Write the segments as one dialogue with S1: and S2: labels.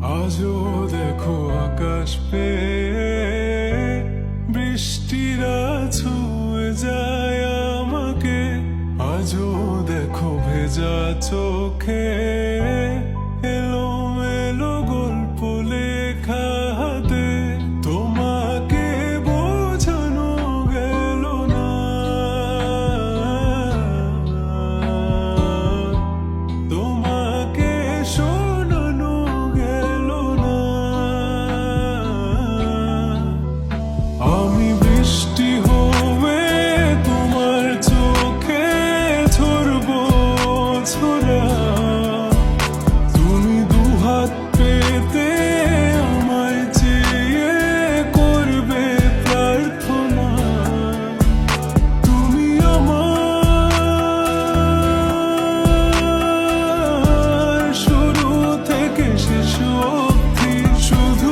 S1: আজও দেখো আকাশ পেয়ে বৃষ্টিরা ছুঁয়ে যায় আমাকে। আজও দেখো ভেজা চোখে এলোমেলো গল্প লেখা হাতে। তোমাকে বোঝানো গেল না, তোমাকে শোনানো গেল না। আমি বৃষ্টি হয়ে তোমার চোখে ঝরবো ছোড়া। তুমি দুহাত পেতে আমায় চেয়ে করবে প্রার্থনা। তুমি আমার শুরু থেকে শেষ অবধি শুধু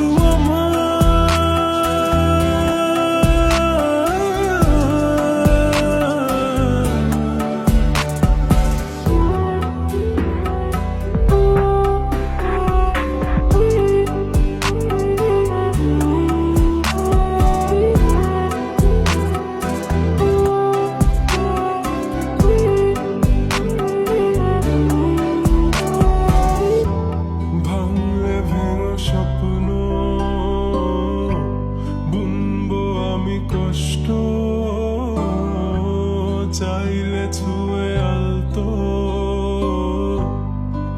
S1: ভাঙলে ভেঙো স্বপ্ন বুনবো আমি কষ্ট। চাইলে ছুঁয়ে আলতো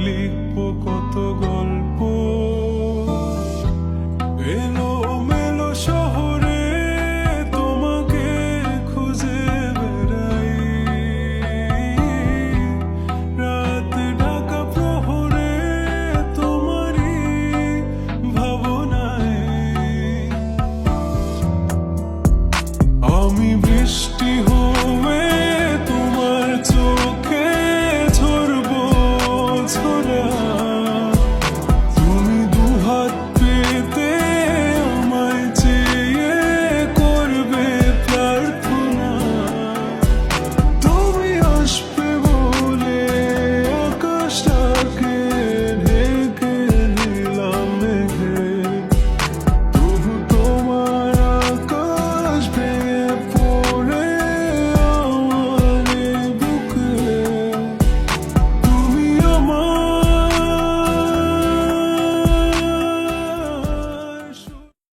S1: লিখবো কত গল্প। এলোমেলো শহরে তোমাকে খুঁজে বেড়াই। রাত ঢাকা প্রহরে তোমারই ভাবনায় আমি বৃষ্টি হয়ে তোমার চোখে ঝরবো ছোড়া। তুমি দুহাত পেতে আমায় চেয়ে করবে প্রার্থনা। তুমি আসবে বলে আকাশটাকে ঢেকে নিলাম মেঘে। তবু তোমার আকাশ